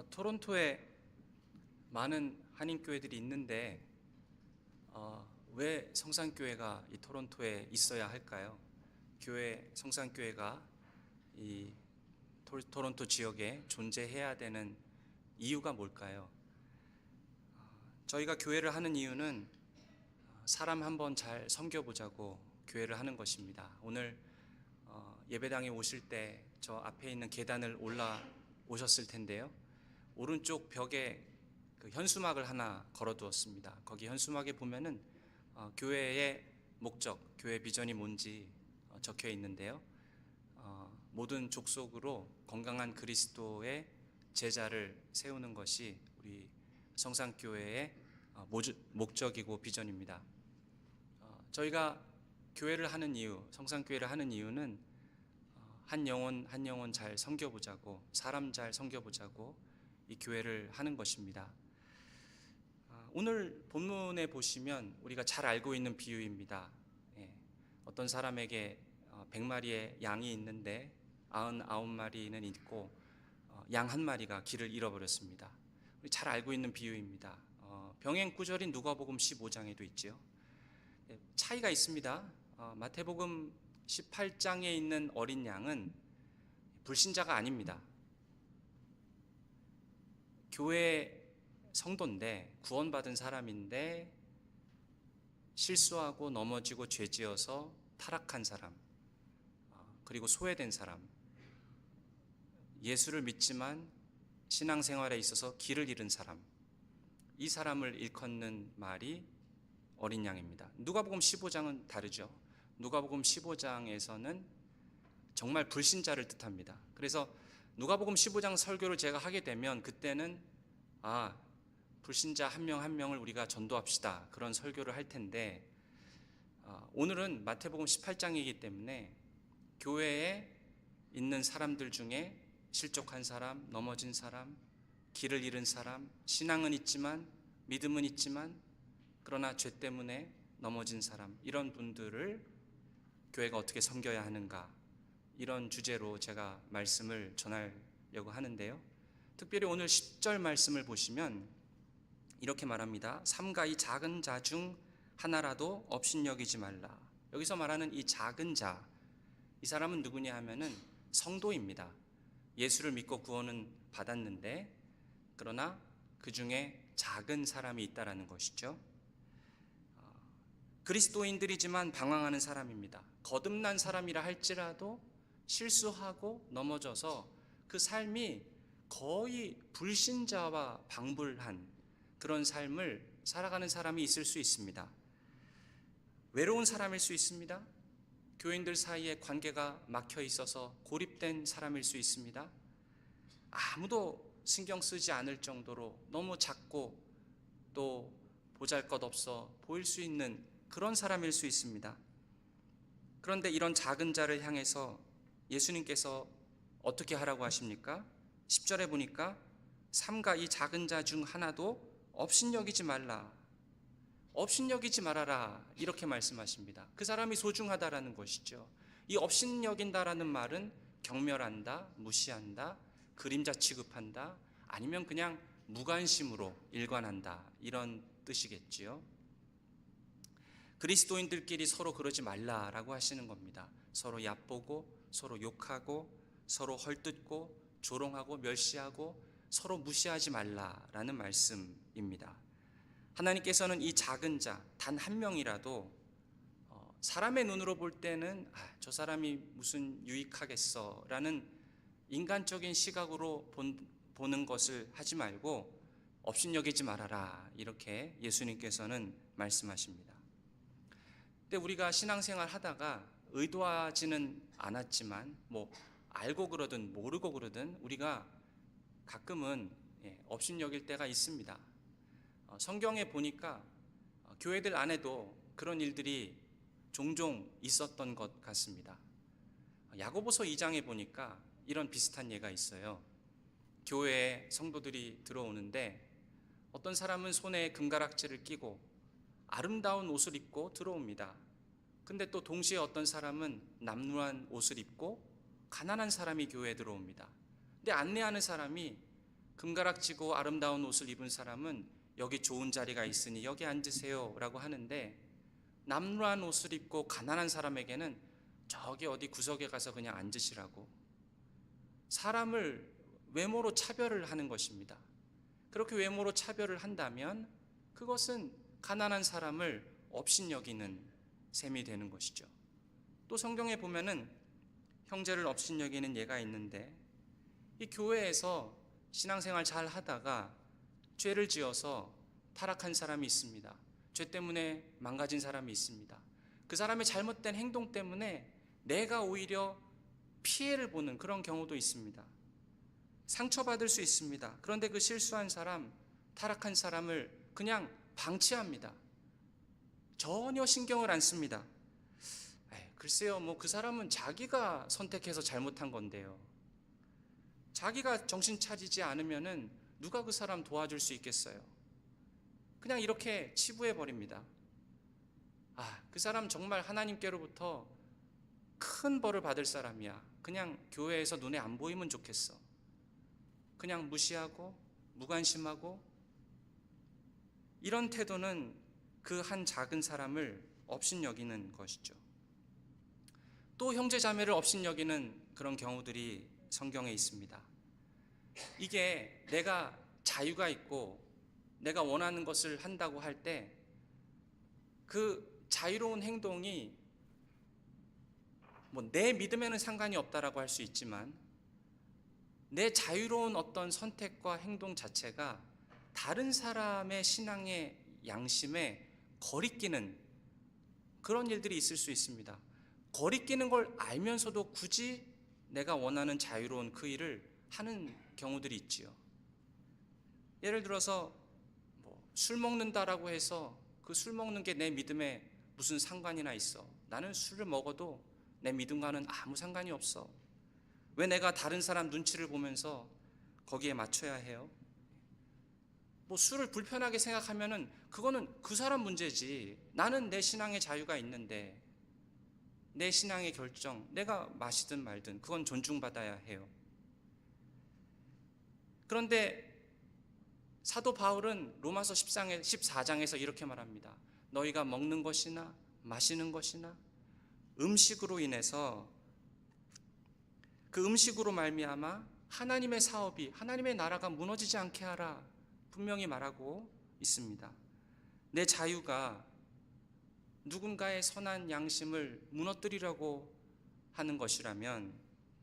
토론토에 많은 한인교회들이 있는데 왜 성산교회가 이 토론토에 있어야 할까요? 성산교회가 이 토론토 지역에 존재해야 되는 이유가 뭘까요? 저희가 교회를 하는 이유는 사람 한번 잘 섬겨보자고 교회를 하는 것입니다. 오늘 예배당에 오실 때 저 앞에 있는 계단을 올라오셨을 텐데요. 오른쪽 벽에 그 현수막을 하나 걸어두었습니다. 거기 현수막에 보면은 교회의 목적, 교회 비전이 뭔지 적혀 있는데요. 모든 족속으로 건강한 그리스도의 제자를 세우는 것이 우리 성산교회의 목적이고 비전입니다. 저희가 교회를 하는 이유, 성산교회를 하는 이유는 한 영혼 잘 섬겨보자고, 사람 잘 섬겨보자고 이 교회를 하는 것입니다. 오늘 본문에 보시면 우리가 잘 알고 있는 비유입니다. 어떤 사람에게 100마리의 양이 있는데 99마리는 있고 양 한 마리가 길을 잃어버렸습니다. 우리 잘 알고 있는 비유입니다. 병행 구절인 누가복음 15장에도 있지요. 차이가 있습니다. 마태복음 18장에 있는 어린 양은 불신자가 아닙니다. 교회 성도인데, 구원받은 사람인데 실수하고 넘어지고 죄지어서 타락한 사람, 그리고 소외된 사람, 예수를 믿지만 신앙생활에 있어서 길을 잃은 사람, 이 사람을 일컫는 말이 어린 양입니다. 누가복음 15장은 다르죠. 누가복음 15장에서는 정말 불신자를 뜻합니다. 그래서 누가복음 15장 설교를 제가 하게 되면 그때는 불신자 한 명 한 명을 우리가 전도합시다, 그런 설교를 할 텐데, 오늘은 마태복음 18장이기 때문에 교회에 있는 사람들 중에 실족한 사람, 넘어진 사람, 길을 잃은 사람, 신앙은 있지만, 믿음은 있지만 그러나 죄 때문에 넘어진 사람, 이런 분들을 교회가 어떻게 섬겨야 하는가, 이런 주제로 제가 말씀을 전하려고 하는데요. 특별히 오늘 10절 말씀을 보시면 이렇게 말합니다. 삼가 이 작은 자 중 하나라도 업신여기지 말라. 여기서 말하는 이 작은 자, 이 사람은 누구냐 하면은 성도입니다. 예수를 믿고 구원은 받았는데 그러나 그 중에 작은 사람이 있다라는 것이죠. 그리스도인들이지만 방황하는 사람입니다. 거듭난 사람이라 할지라도 실수하고 넘어져서 그 삶이 거의 불신자와 방불한 그런 삶을 살아가는 사람이 있을 수 있습니다. 외로운 사람일 수 있습니다. 교인들 사이에 관계가 막혀 있어서 고립된 사람일 수 있습니다. 아무도 신경 쓰지 않을 정도로 너무 작고 또 보잘것없어 보일 수 있는 그런 사람일 수 있습니다. 그런데 이런 작은 자를 향해서 예수님께서 어떻게 하라고 하십니까? 10절에 보니까 삼가 이 작은 자 중 하나도 업신여기지 말라, 업신여기지 말아라, 이렇게 말씀하십니다. 그 사람이 소중하다라는 것이죠. 이 업신여긴다라는 말은 경멸한다, 무시한다, 그림자 취급한다, 아니면 그냥 무관심으로 일관한다, 이런 뜻이겠지요. 그리스도인들끼리 서로 그러지 말라라고 하시는 겁니다. 서로 얕보고 서로 욕하고 서로 헐뜯고 조롱하고 멸시하고 서로 무시하지 말라라는 말씀입니다. 하나님께서는 이 작은 자 단 한 명이라도 사람의 눈으로 볼 때는 저 사람이 무슨 유익하겠어 라는 인간적인 시각으로 보는 것을 하지 말고 업신여기지 말아라, 이렇게 예수님께서는 말씀하십니다. 근데 우리가 신앙생활 하다가 의도하지는 않았지만 알고 그러든 모르고 그러든 우리가 가끔은 업신여길 때가 있습니다. 성경에 보니까 교회들 안에도 그런 일들이 종종 있었던 것 같습니다. 야고보서 2장에 보니까 이런 비슷한 예가 있어요. 교회에 성도들이 들어오는데 어떤 사람은 손에 금가락지를 끼고 아름다운 옷을 입고 들어옵니다. 근데 또 동시에 어떤 사람은 남루한 옷을 입고 가난한 사람이 교회에 들어옵니다. 근데 안내하는 사람이 금가락지고 아름다운 옷을 입은 사람은 여기 좋은 자리가 있으니 여기 앉으세요 라고 하는데, 남루한 옷을 입고 가난한 사람에게는 저기 어디 구석에 가서 그냥 앉으시라고, 사람을 외모로 차별을 하는 것입니다. 그렇게 외모로 차별을 한다면 그것은 가난한 사람을 업신여기는 셈이 되는 것이죠. 또 성경에 보면은 형제를 업신여기는 예가 있는데, 이 교회에서 신앙생활 잘 하다가 죄를 지어서 타락한 사람이 있습니다. 죄 때문에 망가진 사람이 있습니다. 그 사람의 잘못된 행동 때문에 내가 오히려 피해를 보는 그런 경우도 있습니다. 상처받을 수 있습니다. 그런데 그 실수한 사람, 타락한 사람을 그냥 방치합니다. 전혀 신경을 안 씁니다. 글쎄요, 그 사람은 자기가 선택해서 잘못한 건데요. 자기가 정신 차리지 않으면은 누가 그 사람 도와줄 수 있겠어요? 그냥 이렇게 치부해 버립니다. 그 사람 정말 하나님께로부터 큰 벌을 받을 사람이야. 그냥 교회에서 눈에 안 보이면 좋겠어. 그냥 무시하고 무관심하고, 이런 태도는 그 한 작은 사람을 업신여기는 것이죠. 또 형제 자매를 업신여기는 그런 경우들이 성경에 있습니다. 이게 내가 자유가 있고 내가 원하는 것을 한다고 할 때 그 자유로운 행동이 내 믿음에는 상관이 없다라고 할 수 있지만, 내 자유로운 어떤 선택과 행동 자체가 다른 사람의 신앙의 양심에 거리끼는 그런 일들이 있을 수 있습니다. 거리끼는 걸 알면서도 굳이 내가 원하는 자유로운 그 일을 하는 경우들이 있지요. 예를 들어서 술 먹는다라고 해서 그 술 먹는 게 내 믿음에 무슨 상관이나 있어? 나는 술을 먹어도 내 믿음과는 아무 상관이 없어. 왜 내가 다른 사람 눈치를 보면서 거기에 맞춰야 해요? 술을 불편하게 생각하면은 그거는 그 사람 문제지. 나는 내 신앙의 자유가 있는데, 내 신앙의 결정, 내가 마시든 말든 그건 존중받아야 해요. 그런데 사도 바울은 로마서 14장에서 이렇게 말합니다. 너희가 먹는 것이나 마시는 것이나 음식으로 인해서 그 음식으로 말미암아 하나님의 사업이, 하나님의 나라가 무너지지 않게 하라, 분명히 말하고 있습니다. 내 자유가 누군가의 선한 양심을 무너뜨리려고 하는 것이라면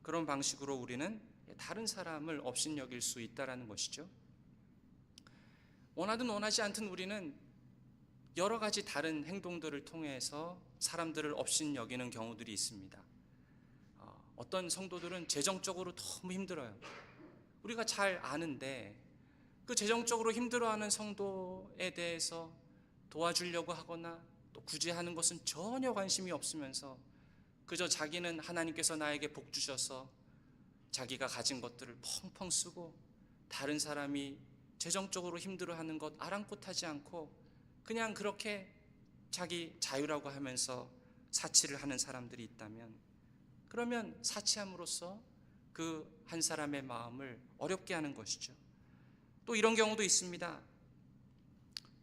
그런 방식으로 우리는 다른 사람을 업신여길 수 있다는 것이죠. 원하든 원하지 않든 우리는 여러 가지 다른 행동들을 통해서 사람들을 업신여기는 경우들이 있습니다. 어떤 성도들은 재정적으로 너무 힘들어요. 우리가 잘 아는데 그 재정적으로 힘들어하는 성도에 대해서 도와주려고 하거나 또 굳이 하는 것은 전혀 관심이 없으면서 그저 자기는 하나님께서 나에게 복 주셔서 자기가 가진 것들을 펑펑 쓰고 다른 사람이 재정적으로 힘들어하는 것 아랑곳하지 않고 그냥 그렇게 자기 자유라고 하면서 사치를 하는 사람들이 있다면, 그러면 사치함으로써 그 한 사람의 마음을 어렵게 하는 것이죠. 또 이런 경우도 있습니다.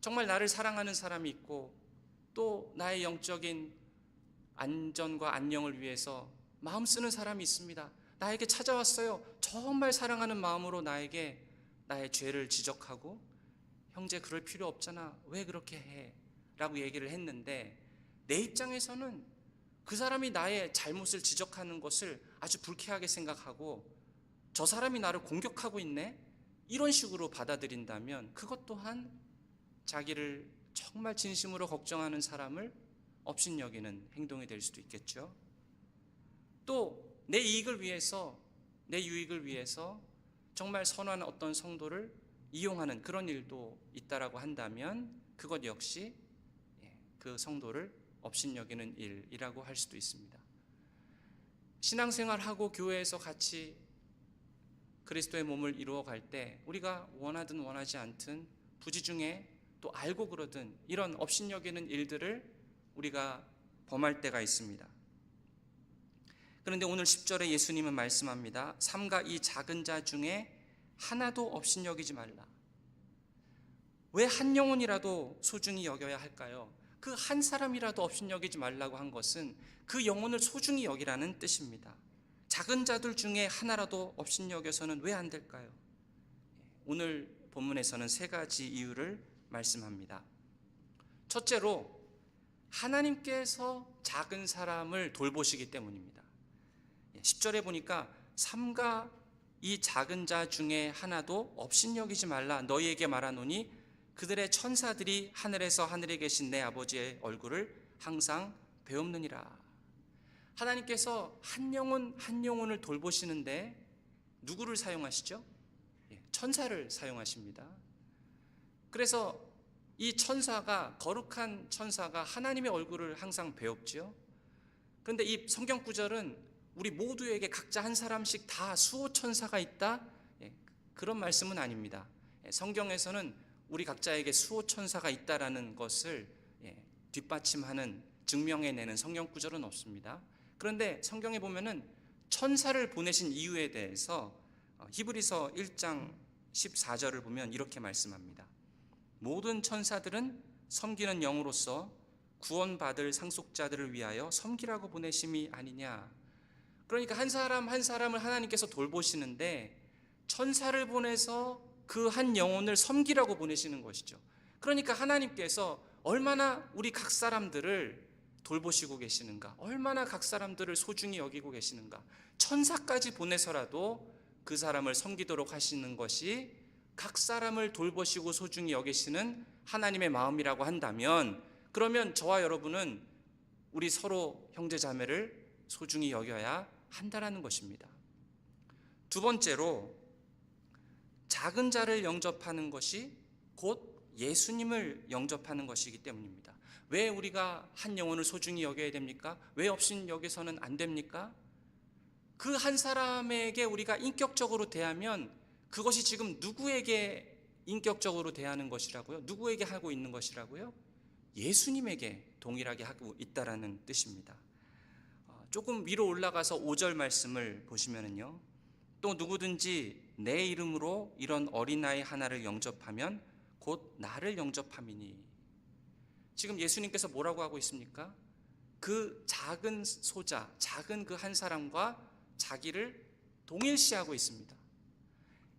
정말 나를 사랑하는 사람이 있고 또 나의 영적인 안전과 안녕을 위해서 마음 쓰는 사람이 있습니다. 나에게 찾아왔어요. 정말 사랑하는 마음으로 나에게 나의 죄를 지적하고, 형제 그럴 필요 없잖아, 왜 그렇게 해? 라고 얘기를 했는데, 내 입장에서는 그 사람이 나의 잘못을 지적하는 것을 아주 불쾌하게 생각하고 저 사람이 나를 공격하고 있네? 이런 식으로 받아들인다면 그것 또한 자기를 정말 진심으로 걱정하는 사람을 업신여기는 행동이 될 수도 있겠죠. 또 내 이익을 위해서, 내 유익을 위해서 정말 선한 어떤 성도를 이용하는 그런 일도 있다라고 한다면 그것 역시 그 성도를 업신여기는 일이라고 할 수도 있습니다. 신앙생활하고 교회에서 같이 그리스도의 몸을 이루어갈 때 우리가 원하든 원하지 않든 부지 중에 또 알고 그러든 이런 업신여기는 일들을 우리가 범할 때가 있습니다. 그런데 오늘 10절에 예수님은 말씀합니다. 삼가 이 작은 자 중에 하나도 업신여기지 말라. 왜 한 영혼이라도 소중히 여겨야 할까요? 그 한 사람이라도 업신여기지 말라고 한 것은 그 영혼을 소중히 여기라는 뜻입니다. 작은 자들 중에 하나라도 업신여겨서는 왜 안 될까요? 오늘 본문에서는 세 가지 이유를 말씀합니다. 첫째로, 하나님께서 작은 사람을 돌보시기 때문입니다. 10절에 보니까 삼가 이 작은 자 중에 하나도 업신여기지 말라 너희에게 말하노니 그들의 천사들이 하늘에서 하늘에 계신 내 아버지의 얼굴을 항상 배옵느니라. 하나님께서 한 영혼 한 영혼을 돌보시는데 누구를 사용하시죠? 천사를 사용하십니다. 그래서 이 천사가, 거룩한 천사가 하나님의 얼굴을 항상 배웁죠. 그런데 이 성경 구절은 우리 모두에게 각자 한 사람씩 다 수호 천사가 있다, 그런 말씀은 아닙니다. 성경에서는 우리 각자에게 수호 천사가 있다라는 것을 뒷받침하는, 증명해내는 성경 구절은 없습니다. 그런데 성경에 보면은 천사를 보내신 이유에 대해서 히브리서 1장 14절을 보면 이렇게 말씀합니다. 모든 천사들은 섬기는 영으로서 구원받을 상속자들을 위하여 섬기라고 보내심이 아니냐. 그러니까 한 사람 한 사람을 하나님께서 돌보시는데 천사를 보내서 그 한 영혼을 섬기라고 보내시는 것이죠. 그러니까 하나님께서 얼마나 우리 각 사람들을 돌보시고 계시는가, 얼마나 각 사람들을 소중히 여기고 계시는가. 천사까지 보내서라도 그 사람을 섬기도록 하시는 것이 각 사람을 돌보시고 소중히 여기시는 하나님의 마음이라고 한다면, 그러면 저와 여러분은 우리 서로 형제자매를 소중히 여겨야 한다라는 것입니다. 두 번째로, 작은 자를 영접하는 것이 곧 예수님을 영접하는 것이기 때문입니다. 왜 우리가 한 영혼을 소중히 여겨야 됩니까? 왜 업신 여기서는 안 됩니까? 그 한 사람에게 우리가 인격적으로 대하면 그것이 지금 누구에게 인격적으로 대하는 것이라고요? 누구에게 하고 있는 것이라고요? 예수님에게 동일하게 하고 있다라는 뜻입니다. 조금 위로 올라가서 5절 말씀을 보시면은요, 또 누구든지 내 이름으로 이런 어린아이 하나를 영접하면 곧 나를 영접함이니. 지금 예수님께서 뭐라고 하고 있습니까? 그 작은 소자, 작은 그 한 사람과 자기를 동일시하고 있습니다.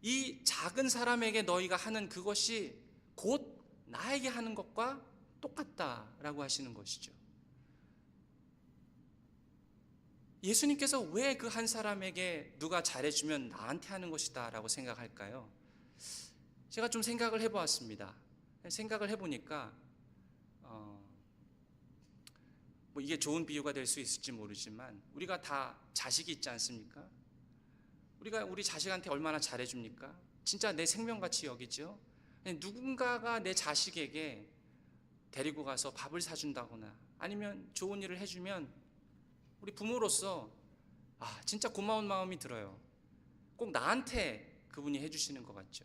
이 작은 사람에게 너희가 하는 그것이 곧 나에게 하는 것과 똑같다라고 하시는 것이죠. 예수님께서 왜 그 한 사람에게 누가 잘해주면 나한테 하는 것이다 라고 생각할까요? 제가 좀 생각을 해보았습니다. 생각을 해보니까 뭐 이게 좋은 비유가 될 수 있을지 모르지만 우리가 다 자식이 있지 않습니까? 우리가 우리 자식한테 얼마나 잘해줍니까? 진짜 내 생명같이 여기죠. 누군가가 내 자식에게 데리고 가서 밥을 사준다거나 아니면 좋은 일을 해주면 우리 부모로서 진짜 고마운 마음이 들어요. 꼭 나한테 그분이 해주시는 것 같죠.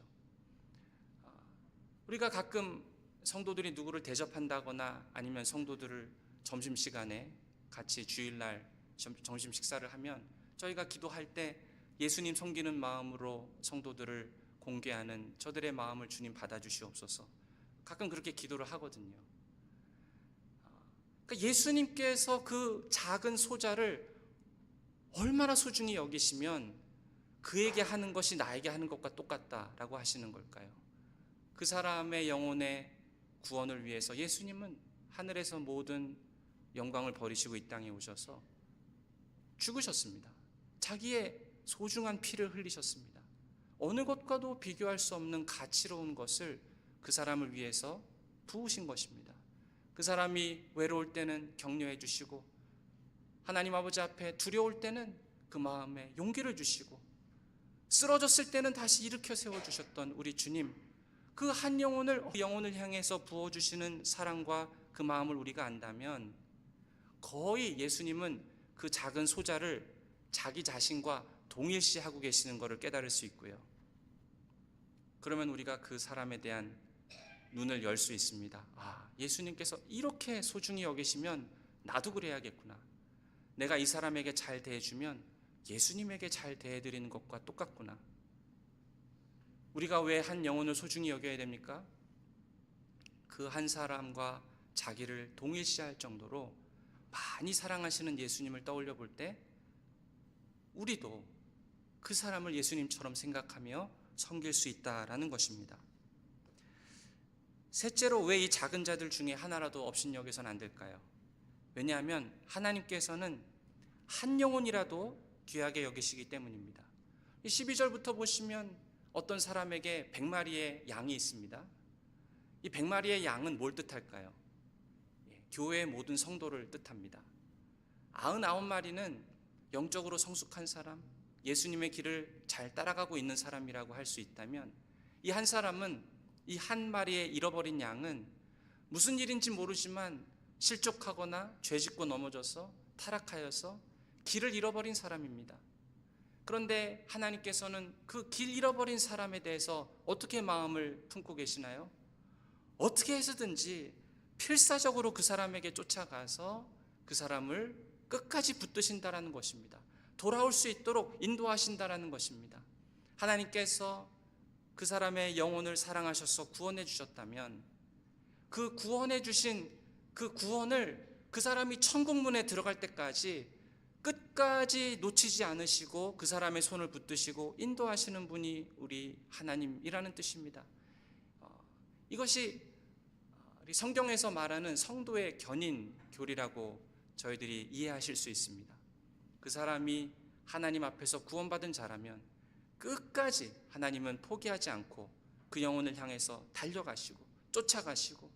우리가 가끔 성도들이 누구를 대접한다거나 아니면 성도들을 점심시간에 같이 주일날 점심 식사를 하면 저희가 기도할 때 예수님 섬기는 마음으로 성도들을 공개하는 저들의 마음을 주님 받아주시옵소서, 가끔 그렇게 기도를 하거든요. 그러니까 예수님께서 그 작은 소자를 얼마나 소중히 여기시면 그에게 하는 것이 나에게 하는 것과 똑같다라고 하시는 걸까요? 그 사람의 영혼의 구원을 위해서 예수님은 하늘에서 모든 영광을 버리시고 이 땅에 오셔서 죽으셨습니다. 자기의 소중한 피를 흘리셨습니다. 어느 것과도 비교할 수 없는 가치로운 것을 그 사람을 위해서 부으신 것입니다. 그 사람이 외로울 때는 격려해 주시고 하나님 아버지 앞에 두려울 때는 그 마음에 용기를 주시고 쓰러졌을 때는 다시 일으켜 세워주셨던 우리 주님, 그 한 영혼을 향해서 부어주시는 사랑과 그 마음을 우리가 안다면 거의 예수님은 그 작은 소자를 자기 자신과 동일시하고 계시는 것을 깨달을 수 있고요. 그러면 우리가 그 사람에 대한 눈을 열 수 있습니다. 예수님께서 이렇게 소중히 여기시면 나도 그래야겠구나. 내가 이 사람에게 잘 대해주면 예수님에게 잘 대해드리는 것과 똑같구나. 우리가 왜 한 영혼을 소중히 여겨야 됩니까? 그 한 사람과 자기를 동일시할 정도로 많이 사랑하시는 예수님을 떠올려 볼 때 우리도 그 사람을 예수님처럼 생각하며 섬길 수 있다라는 것입니다. 셋째로, 왜 이 작은 자들 중에 하나라도 업신여겨서는 안 될까요? 왜냐하면 하나님께서는 한 영혼이라도 귀하게 여기시기 때문입니다. 12절부터 보시면 어떤 사람에게 100마리의 양이 있습니다. 이 100마리의 양은 뭘 뜻할까요? 교회의 모든 성도를 뜻합니다. 99마리는 영적으로 성숙한 사람, 예수님의 길을 잘 따라가고 있는 사람이라고 할 수 있다면, 이 한 사람은, 이 한 마리의 잃어버린 양은 무슨 일인지 모르지만 실족하거나 죄짓고 넘어져서 타락하여서 길을 잃어버린 사람입니다. 그런데 하나님께서는 그 길 잃어버린 사람에 대해서 어떻게 마음을 품고 계시나요? 어떻게 해서든지 필사적으로 그 사람에게 쫓아가서 그 사람을 끝까지 붙드신다라는 것입니다. 돌아올 수 있도록 인도하신다라는 것입니다. 하나님께서 그 사람의 영혼을 사랑하셔서 구원해 주셨다면 그 구원해 주신 그 구원을 그 사람이 천국문에 들어갈 때까지 끝까지 놓치지 않으시고 그 사람의 손을 붙드시고 인도하시는 분이 우리 하나님이라는 뜻입니다. 이것이 우리 성경에서 말하는 성도의 견인 교리라고 저희들이 이해하실 수 있습니다. 그 사람이 하나님 앞에서 구원받은 자라면 끝까지 하나님은 포기하지 않고 그 영혼을 향해서 달려가시고 쫓아가시고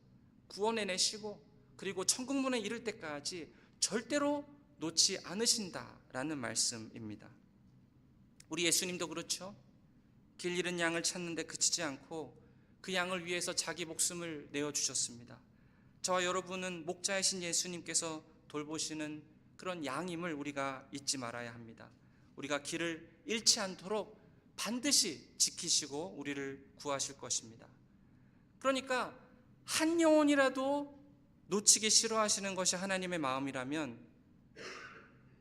구원해내시고 그리고 천국문에 이를 때까지 절대로 놓지 않으신다라는 말씀입니다. 우리 예수님도 그렇죠. 길 잃은 양을 찾는데 그치지 않고 그 양을 위해서 자기 목숨을 내어주셨습니다. 저와 여러분은 목자이신 예수님께서 돌보시는 그런 양임을 우리가 잊지 말아야 합니다. 우리가 길을 잃지 않도록 반드시 지키시고 우리를 구하실 것입니다. 그러니까 한 영혼이라도 놓치기 싫어하시는 것이 하나님의 마음이라면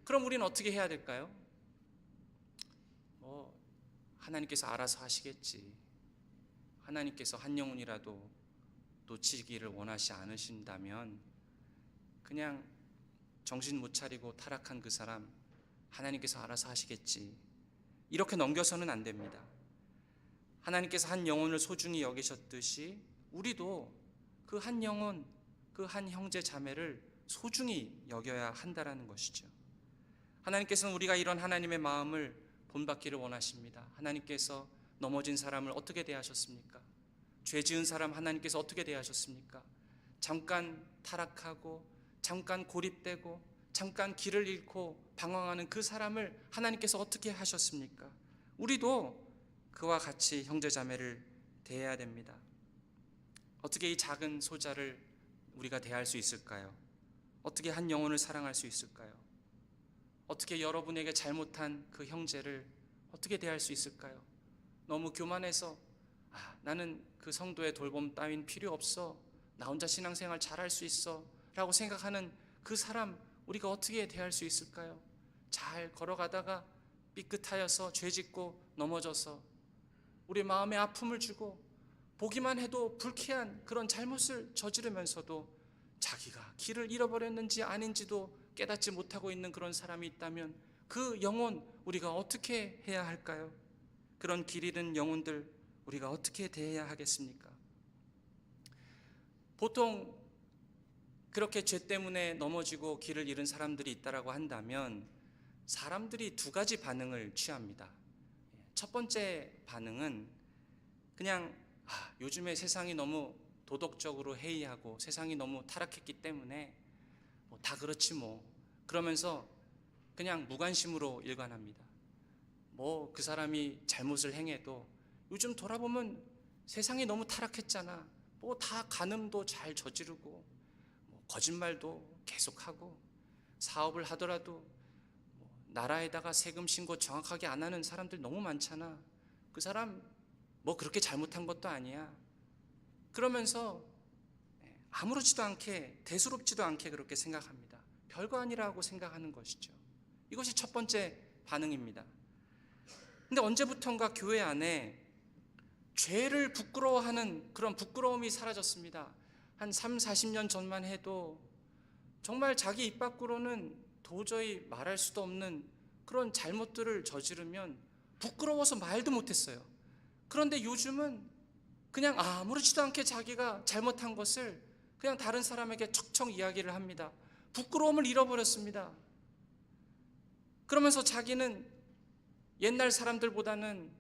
그럼 우리는 어떻게 해야 될까요? 하나님께서 알아서 하시겠지. 하나님께서 한 영혼이라도 놓치기를 원하지 않으신다면 그냥 정신 못 차리고 타락한 그 사람 하나님께서 알아서 하시겠지. 이렇게 넘겨서는 안 됩니다. 하나님께서 한 영혼을 소중히 여기셨듯이 우리도 그 한 영혼, 그 한 형제 자매를 소중히 여겨야 한다라는 것이죠. 하나님께서는 우리가 이런 하나님의 마음을 본받기를 원하십니다. 하나님께서 넘어진 사람을 어떻게 대하셨습니까? 죄 지은 사람 하나님께서 어떻게 대하셨습니까? 잠깐 타락하고 잠깐 고립되고 잠깐 길을 잃고 방황하는 그 사람을 하나님께서 어떻게 하셨습니까? 우리도 그와 같이 형제자매를 대해야 됩니다. 어떻게 이 작은 소자를 우리가 대할 수 있을까요? 어떻게 한 영혼을 사랑할 수 있을까요? 어떻게 여러분에게 잘못한 그 형제를 어떻게 대할 수 있을까요? 너무 교만해서 나는 그 성도의 돌봄 따윈 필요 없어, 나 혼자 신앙생활 잘할 수 있어 라고 생각하는 그 사람 우리가 어떻게 대할 수 있을까요? 잘 걸어가다가 삐끗하여서 죄짓고 넘어져서 우리 마음에 아픔을 주고 보기만 해도 불쾌한 그런 잘못을 저지르면서도 자기가 길을 잃어버렸는지 아닌지도 깨닫지 못하고 있는 그런 사람이 있다면 그 영혼 우리가 어떻게 해야 할까요? 그런 길 잃은 영혼들 우리가 어떻게 대해야 하겠습니까? 보통 그렇게 죄 때문에 넘어지고 길을 잃은 사람들이 있다라고 한다면 사람들이 두 가지 반응을 취합니다. 첫 번째 반응은 그냥 요즘에 세상이 너무 도덕적으로 해이하고 세상이 너무 타락했기 때문에 다 그렇지 뭐 그러면서 그냥 무관심으로 일관합니다. 그 사람이 잘못을 행해도 요즘 돌아보면 세상이 너무 타락했잖아. 다 간음도 잘 저지르고 거짓말도 계속하고 사업을 하더라도 나라에다가 세금 신고 정확하게 안 하는 사람들 너무 많잖아. 그 사람 그렇게 잘못한 것도 아니야. 그러면서 아무렇지도 않게 대수롭지도 않게 그렇게 생각합니다. 별거 아니라고 생각하는 것이죠. 이것이 첫 번째 반응입니다. 근데 언제부턴가 교회 안에 죄를 부끄러워하는 그런 부끄러움이 사라졌습니다. 한 3, 40년 전만 해도 정말 자기 입 밖으로는 도저히 말할 수도 없는 그런 잘못들을 저지르면 부끄러워서 말도 못했어요. 그런데 요즘은 그냥 아무렇지도 않게 자기가 잘못한 것을 그냥 다른 사람에게 척척 이야기를 합니다. 부끄러움을 잃어버렸습니다. 그러면서 자기는 옛날 사람들보다는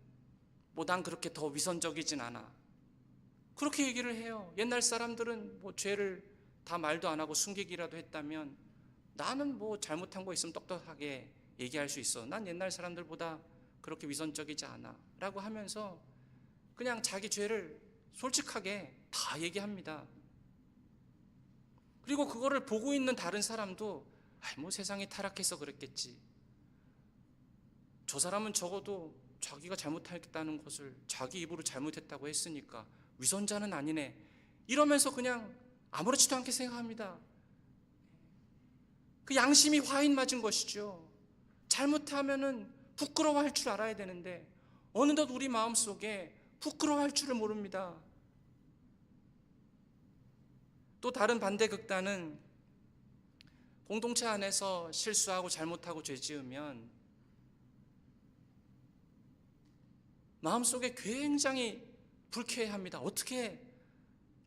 난 그렇게 더 위선적이진 않아, 그렇게 얘기를 해요. 옛날 사람들은 죄를 다 말도 안 하고 숨기기라도 했다면 나는 잘못한 거 있으면 똑똑하게 얘기할 수 있어. 난 옛날 사람들보다 그렇게 위선적이지 않아 라고 하면서 그냥 자기 죄를 솔직하게 다 얘기합니다. 그리고 그거를 보고 있는 다른 사람도 세상이 타락해서 그랬겠지, 저 사람은 적어도 자기가 잘못했다는 것을 자기 입으로 잘못했다고 했으니까 위선자는 아니네, 이러면서 그냥 아무렇지도 않게 생각합니다. 그 양심이 화인 맞은 것이죠. 잘못하면은 부끄러워할 줄 알아야 되는데 어느덧 우리 마음속에 부끄러워할 줄을 모릅니다. 또 다른 반대 극단은 공동체 안에서 실수하고 잘못하고 죄 지으면 마음속에 굉장히 불쾌해합니다. 어떻게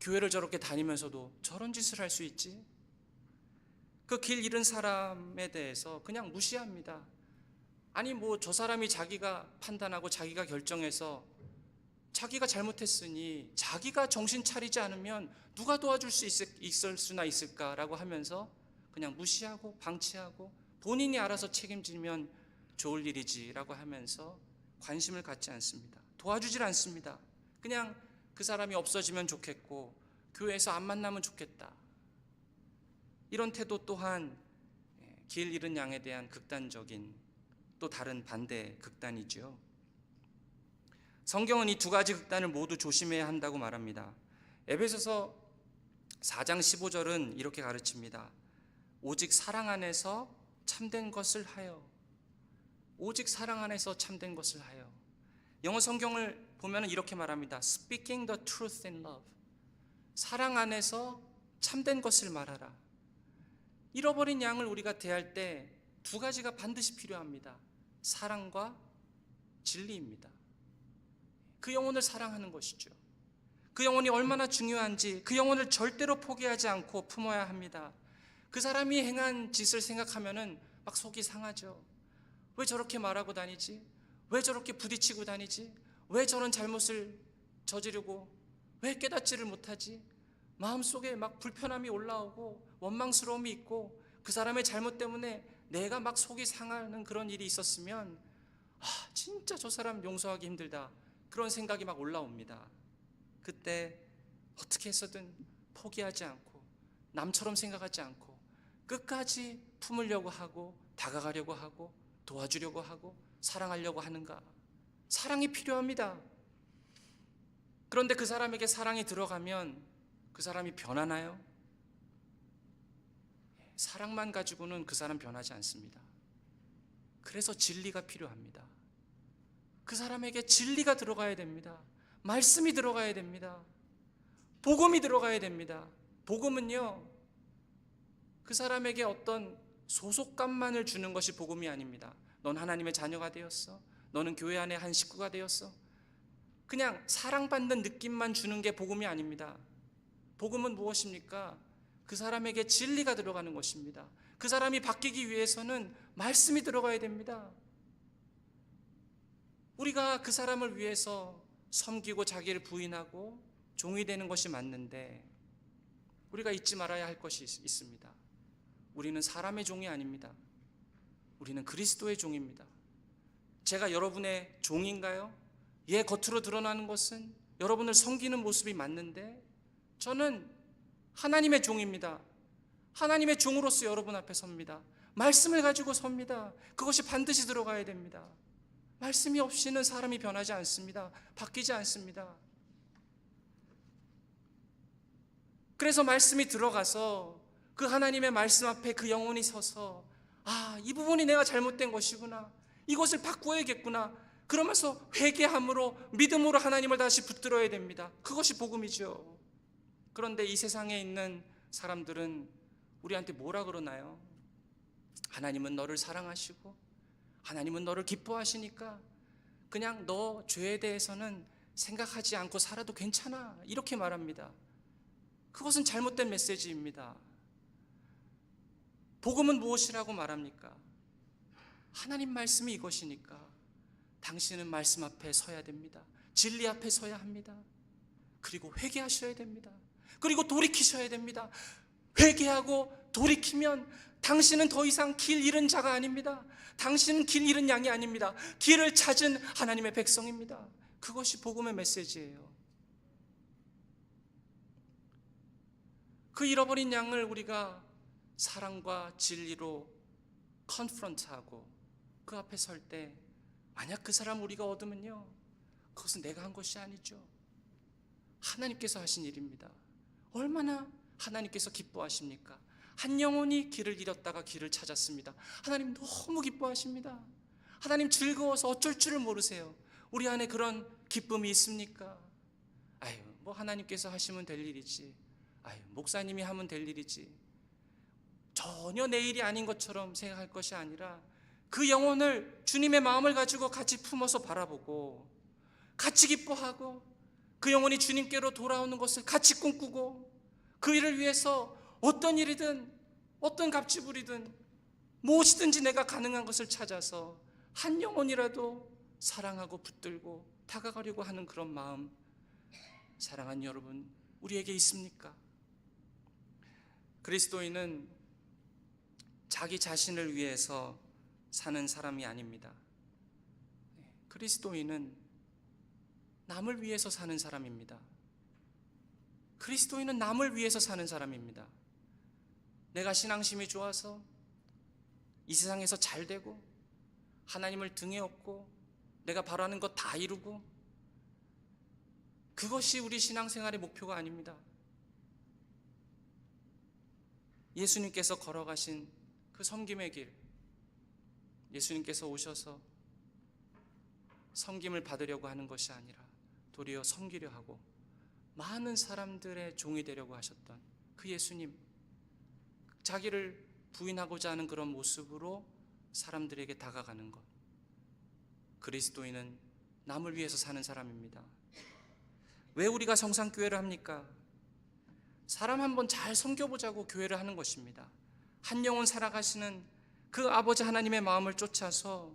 교회를 저렇게 다니면서도 저런 짓을 할 수 있지? 그 길 잃은 사람에 대해서 그냥 무시합니다. 아니 저 사람이 자기가 판단하고 자기가 결정해서 자기가 잘못했으니 자기가 정신 차리지 않으면 누가 도와줄 수 있을 수나 있을까라고 하면서 그냥 무시하고 방치하고 본인이 알아서 책임지면 좋을 일이지라고 하면서 관심을 갖지 않습니다. 도와주질 않습니다. 그냥 그 사람이 없어지면 좋겠고 교회에서 안 만나면 좋겠다, 이런 태도 또한 길 잃은 양에 대한 극단적인 또 다른 반대 극단이죠. 성경은 이 두 가지 극단을 모두 조심해야 한다고 말합니다. 에베소서 4장 15절은 이렇게 가르칩니다. 오직 사랑 안에서 참된 것을 하여, 오직 사랑 안에서 참된 것을 하여. 영어 성경을 보면 이렇게 말합니다. Speaking the truth in love. 사랑 안에서 참된 것을 말하라. 잃어버린 양을 우리가 대할 때 두 가지가 반드시 필요합니다. 사랑과 진리입니다. 그 영혼을 사랑하는 것이죠. 그 영혼이 얼마나 중요한지 그 영혼을 절대로 포기하지 않고 품어야 합니다. 그 사람이 행한 짓을 생각하면은 막 속이 상하죠. 왜 저렇게 말하고 다니지? 왜 저렇게 부딪히고 다니지? 왜 저런 잘못을 저지르고 왜 깨닫지를 못하지? 마음속에 막 불편함이 올라오고 원망스러움이 있고 그 사람의 잘못 때문에 내가 막 속이 상하는 그런 일이 있었으면 진짜 저 사람 용서하기 힘들다, 그런 생각이 막 올라옵니다. 그때 어떻게 해서든 포기하지 않고 남처럼 생각하지 않고 끝까지 품으려고 하고 다가가려고 하고 도와주려고 하고 사랑하려고 하는가? 사랑이 필요합니다. 그런데 그 사람에게 사랑이 들어가면 그 사람이 변하나요? 사랑만 가지고는 그 사람 변하지 않습니다. 그래서 진리가 필요합니다. 그 사람에게 진리가 들어가야 됩니다. 말씀이 들어가야 됩니다. 복음이 들어가야 됩니다. 복음은요, 그 사람에게 어떤 소속감만을 주는 것이 복음이 아닙니다. 넌 하나님의 자녀가 되었어, 너는 교회 안에 한 식구가 되었어, 그냥 사랑받는 느낌만 주는 게 복음이 아닙니다. 복음은 무엇입니까? 그 사람에게 진리가 들어가는 것입니다. 그 사람이 바뀌기 위해서는 말씀이 들어가야 됩니다. 우리가 그 사람을 위해서 섬기고 자기를 부인하고 종이 되는 것이 맞는데 우리가 잊지 말아야 할 것이 있습니다. 우리는 사람의 종이 아닙니다. 우리는 그리스도의 종입니다. 제가 여러분의 종인가요? 겉으로 드러나는 것은 여러분을 섬기는 모습이 맞는데 저는 하나님의 종입니다. 하나님의 종으로서 여러분 앞에 섭니다. 말씀을 가지고 섭니다. 그것이 반드시 들어가야 됩니다. 말씀이 없이는 사람이 변하지 않습니다. 바뀌지 않습니다. 그래서 말씀이 들어가서 그 하나님의 말씀 앞에 그 영혼이 서서 이 부분이 내가 잘못된 것이구나, 이것을 바꾸어야겠구나, 그러면서 회개함으로 믿음으로 하나님을 다시 붙들어야 됩니다. 그것이 복음이죠. 그런데 이 세상에 있는 사람들은 우리한테 뭐라 그러나요? 하나님은 너를 사랑하시고 하나님은 너를 기뻐하시니까 그냥 너 죄에 대해서는 생각하지 않고 살아도 괜찮아, 이렇게 말합니다. 그것은 잘못된 메시지입니다. 복음은 무엇이라고 말합니까? 하나님 말씀이 이것이니까 당신은 말씀 앞에 서야 됩니다. 진리 앞에 서야 합니다. 그리고 회개하셔야 됩니다. 그리고 돌이키셔야 됩니다. 회개하고 돌이키면 당신은 더 이상 길 잃은 자가 아닙니다. 당신은 길 잃은 양이 아닙니다. 길을 찾은 하나님의 백성입니다. 그것이 복음의 메시지예요. 그 잃어버린 양을 우리가 사랑과 진리로 컨프런트하고 그 앞에 설 때 만약 그 사람 우리가 얻으면요, 그것은 내가 한 것이 아니죠. 하나님께서 하신 일입니다. 얼마나 하나님께서 기뻐하십니까? 한 영혼이 길을 잃었다가 길을 찾았습니다. 하나님 너무 기뻐하십니다. 하나님 즐거워서 어쩔 줄을 모르세요. 우리 안에 그런 기쁨이 있습니까? 아유, 뭐 하나님께서 하시면 될 일이지, 아유, 목사님이 하면 될 일이지, 전혀 내 일이 아닌 것처럼 생각할 것이 아니라 그 영혼을 주님의 마음을 가지고 같이 품어서 바라보고 같이 기뻐하고 그 영혼이 주님께로 돌아오는 것을 같이 꿈꾸고 그 일을 위해서 어떤 일이든 어떤 값지 부리든 무엇이든지 내가 가능한 것을 찾아서 한 영혼이라도 사랑하고 붙들고 다가가려고 하는 그런 마음, 사랑하는 여러분, 우리에게 있습니까? 그리스도인은 자기 자신을 위해서 사는 사람이 아닙니다. 그리스도인은 남을 위해서 사는 사람입니다. 그리스도인은 남을 위해서 사는 사람입니다. 내가 신앙심이 좋아서 이 세상에서 잘 되고 하나님을 등에 업고 내가 바라는 것 다 이루고, 그것이 우리 신앙생활의 목표가 아닙니다. 예수님께서 걸어가신 그 섬김의 길, 예수님께서 오셔서 섬김을 받으려고 하는 것이 아니라 도리어 섬기려 하고 많은 사람들의 종이 되려고 하셨던 그 예수님, 자기를 부인하고자 하는 그런 모습으로 사람들에게 다가가는 것, 그리스도인은 남을 위해서 사는 사람입니다. 왜 우리가 성산교회를 합니까? 사람 한번 잘 섬겨보자고 교회를 하는 것입니다. 한 영혼 살아가시는 그 아버지 하나님의 마음을 쫓아서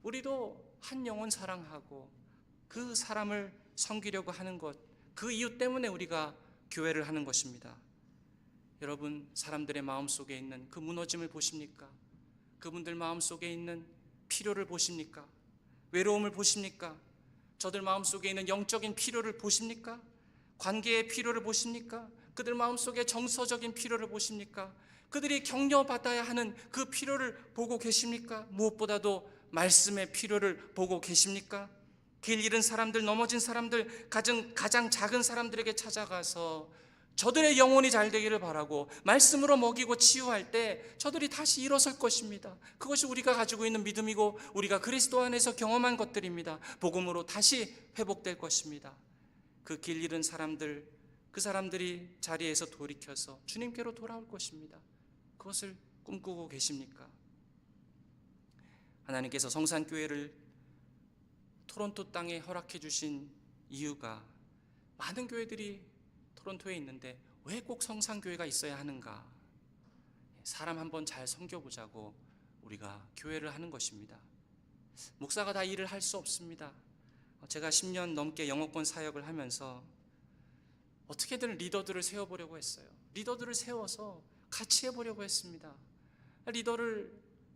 우리도 한 영혼 사랑하고 그 사람을 섬기려고 하는 것, 그 이유 때문에 우리가 교회를 하는 것입니다. 여러분, 사람들의 마음속에 있는 그 무너짐을 보십니까? 그분들 마음속에 있는 필요를 보십니까? 외로움을 보십니까? 저들 마음속에 있는 영적인 필요를 보십니까? 관계의 필요를 보십니까? 그들 마음속에 정서적인 필요를 보십니까? 그들이 격려받아야 하는 그 필요를 보고 계십니까? 무엇보다도 말씀의 필요를 보고 계십니까? 길 잃은 사람들, 넘어진 사람들, 가장 작은 사람들에게 찾아가서 저들의 영혼이 잘 되기를 바라고 말씀으로 먹이고 치유할 때 저들이 다시 일어설 것입니다. 그것이 우리가 가지고 있는 믿음이고 우리가 그리스도 안에서 경험한 것들입니다. 복음으로 다시 회복될 것입니다. 그 길 잃은 사람들, 그 사람들이 자리에서 돌이켜서 주님께로 돌아올 것입니다. 그것을 꿈꾸고 계십니까? 하나님께서 성산교회를 토론토 땅에 허락해 주신 이유가, 많은 교회들이 토론토에 있는데 왜 꼭 성산교회가 있어야 하는가? 사람 한번 잘 섬겨보자고 우리가 교회를 하는 것입니다. 목사가 다 일을 할 수 없습니다. 제가 10년 넘게 영어권 사역을 하면서 어떻게든 리더들을 세워보려고 했어요. 리더들을 세워서 같이 해보려고 했습니다. 리더를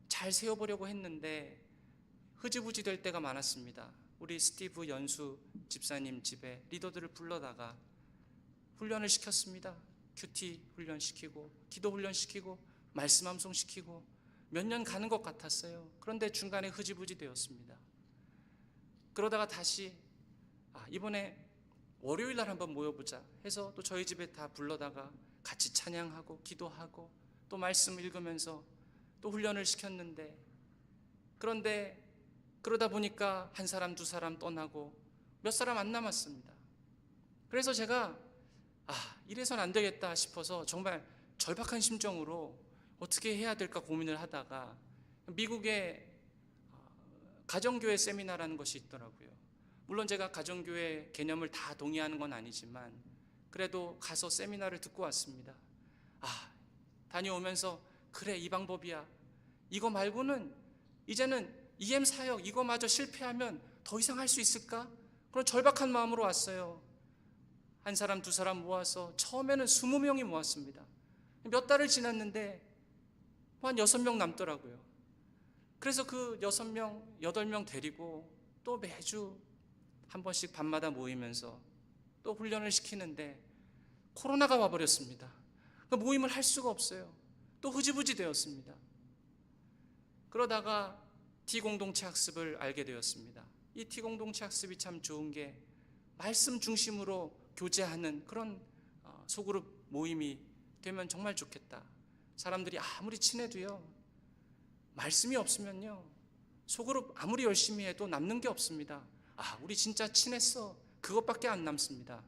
잘 세워보려고 했는데 흐지부지 될 때가 많았습니다. 우리 스티브 연수 집사님 집에 리더들을 불러다가 훈련을 시켰습니다. 큐티 훈련시키고 기도 훈련시키고 말씀 암송시키고 몇 년 가는 것 같았어요. 그런데 중간에 흐지부지 되었습니다. 그러다가 다시 이번에 월요일 날 한번 모여보자 해서 또 저희 집에 다 불러다가 같이 찬양하고 기도하고 또 말씀 읽으면서 또 훈련을 시켰는데, 그런데 그러다 보니까 한 사람 두 사람 떠나고 몇 사람 안 남았습니다. 그래서 제가 이래선 안 되겠다 싶어서 정말 절박한 심정으로 어떻게 해야 될까 고민을 하다가 미국에 가정교회 세미나라는 것이 있더라고요. 물론 제가 가정교회 개념을 다 동의하는 건 아니지만 그래도 가서 세미나를 듣고 왔습니다. 다녀오면서 그래, 이 방법이야. 이거 말고는 이제는 EM 사역 이거마저 실패하면 더 이상 할 수 있을까? 그런 절박한 마음으로 왔어요. 한 사람 두 사람 모아서 처음에는 20명이 모았습니다. 몇 달을 지났는데 한 6명 남더라고요. 그래서 그 6명, 8명 데리고 또 매주 한 번씩 밤마다 모이면서 또 훈련을 시키는데 코로나가 와버렸습니다. 모임을 할 수가 없어요. 또 흐지부지 되었습니다. 그러다가 T공동체 학습을 알게 되었습니다. 이 T공동체 학습이 참 좋은 게 말씀 중심으로 교제하는 그런 소그룹 모임이 되면 정말 좋겠다. 사람들이 아무리 친해도요, 말씀이 없으면요, 소그룹 아무리 열심히 해도 남는 게 없습니다. 우리 진짜 친했어, 그것밖에 안 남습니다.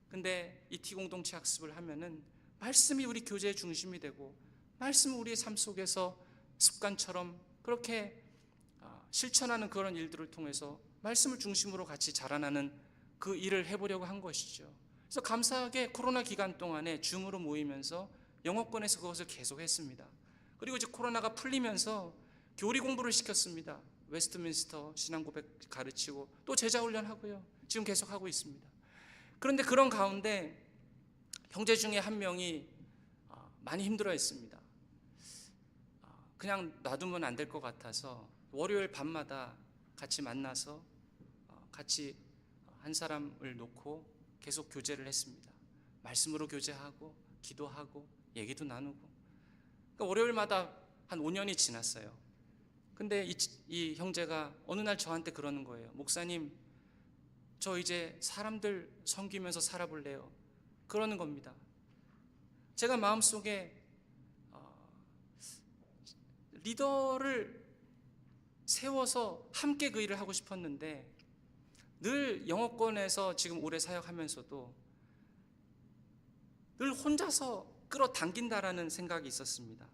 근데 이 T공동체 학습을 하면은 말씀이 우리 교제의 중심이 되고 말씀을 우리의 삶 속에서 습관처럼 그렇게 실천하는 그런 일들을 통해서 말씀을 중심으로 같이 자라나는 그 일을 해보려고 한 것이죠. 그래서 감사하게 코로나 기간 동안에 줌으로 모이면서 영어권에서 그것을 계속했습니다. 그리고 이제 코로나가 풀리면서 교리 공부를 시켰습니다. 웨스트민스터 신앙고백 가르치고 또 제자훈련하고요. 지금 계속하고 있습니다. 그런데 그런 가운데 형제 중에 한 명이 많이 힘들어했습니다. 그냥 놔두면 안 될 것 같아서 월요일 밤마다 같이 만나서 같이 한 사람을 놓고 계속 교제를 했습니다. 말씀으로 교제하고 기도하고 얘기도 나누고. 그러니까 월요일마다 한 5년이 지났어요. 근데 이 형제가 어느 날 저한테 그러는 거예요. 목사님, 저 이제 사람들 섬기면서 살아볼래요. 그러는 겁니다. 제가 마음속에 리더를 세워서 함께 그 일을 하고 싶었는데 늘 영어권에서 지금 오래 사역하면서도 늘 혼자서 끌어당긴다라는 생각이 있었습니다.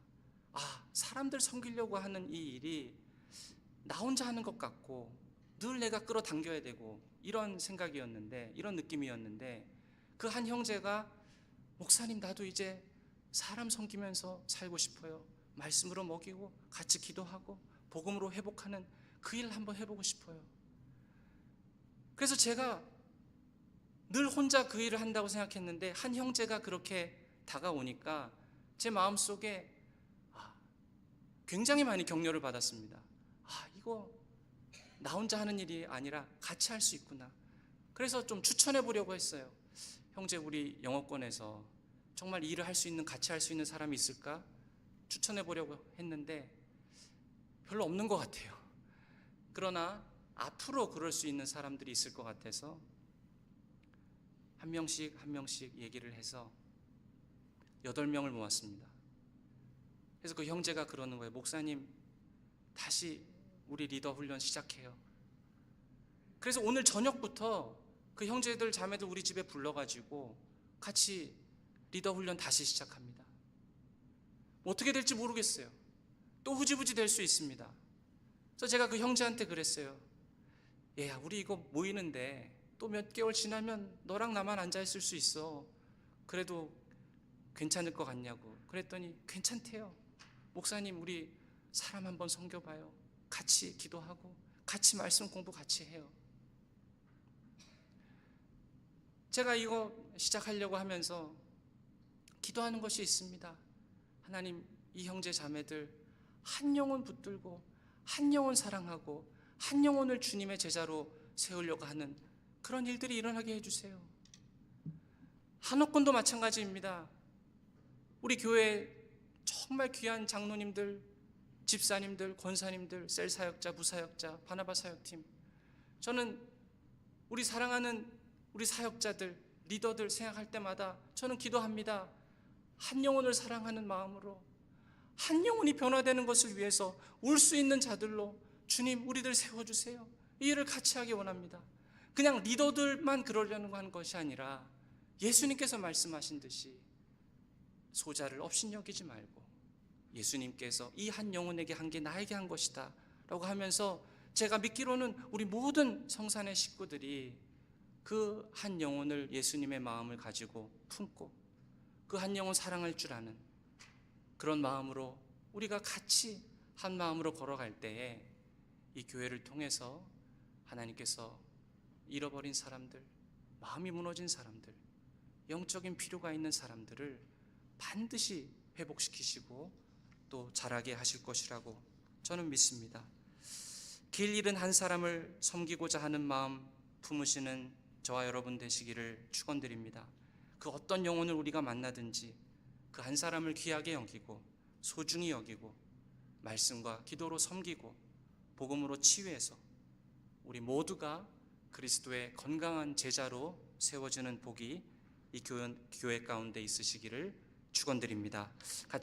사람들 섬기려고 하는 이 일이 나 혼자 하는 것 같고 늘 내가 끌어당겨야 되고 이런 생각이었는데, 이런 느낌이었는데 그 한 형제가 목사님, 나도 이제 사람 섬기면서 살고 싶어요. 말씀으로 먹이고 같이 기도하고 복음으로 회복하는 그 일을 한번 해보고 싶어요. 그래서 제가 늘 혼자 그 일을 한다고 생각했는데 한 형제가 그렇게 다가오니까 제 마음속에 굉장히 많이 격려를 받았습니다. 이거 나 혼자 하는 일이 아니라 같이 할 수 있구나. 그래서 좀 추천해 보려고 했어요. 형제, 우리 영어권에서 정말 이 일을 할 수 있는, 같이 할 수 있는 사람이 있을까? 추천해 보려고 했는데 별로 없는 것 같아요. 그러나 앞으로 그럴 수 있는 사람들이 있을 것 같아서 한 명씩 한 명씩 얘기를 해서 8명을 모았습니다. 그래서 그 형제가 그러는 거예요. 목사님, 다시 우리 리더 훈련 시작해요. 그래서 오늘 저녁부터 그 형제들 자매들 우리 집에 불러가지고 같이 리더 훈련 다시 시작합니다. 어떻게 될지 모르겠어요. 또 후지부지 될 수 있습니다. 그래서 제가 그 형제한테 그랬어요. 얘야, 우리 이거 모이는데 또 몇 개월 지나면 너랑 나만 앉아있을 수 있어. 그래도 괜찮을 것 같냐고. 그랬더니 괜찮대요. 목사님, 우리 사람 한번 섬겨봐요. 같이 기도하고 같이 말씀 공부 같이 해요. 제가 이거 시작하려고 하면서 기도하는 것이 있습니다. 하나님, 이 형제 자매들 한 영혼 붙들고 한 영혼 사랑하고 한 영혼을 주님의 제자로 세우려고 하는 그런 일들이 일어나게 해주세요. 한옥권도 마찬가지입니다. 우리 교회 정말 귀한 장로님들, 집사님들, 권사님들, 셀 사역자, 부사역자, 바나바 사역팀, 저는 우리 사랑하는 우리 사역자들, 리더들 생각할 때마다 저는 기도합니다. 한 영혼을 사랑하는 마음으로 한 영혼이 변화되는 것을 위해서 울 수 있는 자들로 주님 우리들 세워주세요. 이 일을 같이 하기 원합니다. 그냥 리더들만 그러려는 한 것이 아니라 예수님께서 말씀하신 듯이 소자를 업신여기지 말고 예수님께서 이 한 영혼에게 한 게 나에게 한 것이다 라고 하면서 제가 믿기로는 우리 모든 성산의 식구들이 그 한 영혼을 예수님의 마음을 가지고 품고 그 한 영혼 사랑할 줄 아는 그런 마음으로 우리가 같이 한 마음으로 걸어갈 때에 이 교회를 통해서 하나님께서 잃어버린 사람들, 마음이 무너진 사람들, 영적인 필요가 있는 사람들을 반드시 회복시키시고 또 자라게 하실 것이라고 저는 믿습니다. 길 잃은 한 사람을 섬기고자 하는 마음 품으시는 저와 여러분 되시기를 축원드립니다. 그 어떤 영혼을 우리가 만나든지 그 한 사람을 귀하게 여기고 소중히 여기고 말씀과 기도로 섬기고 복음으로 치유해서 우리 모두가 그리스도의 건강한 제자로 세워지는 복이 이 교회 가운데 있으시기를 축원드립니다. 같이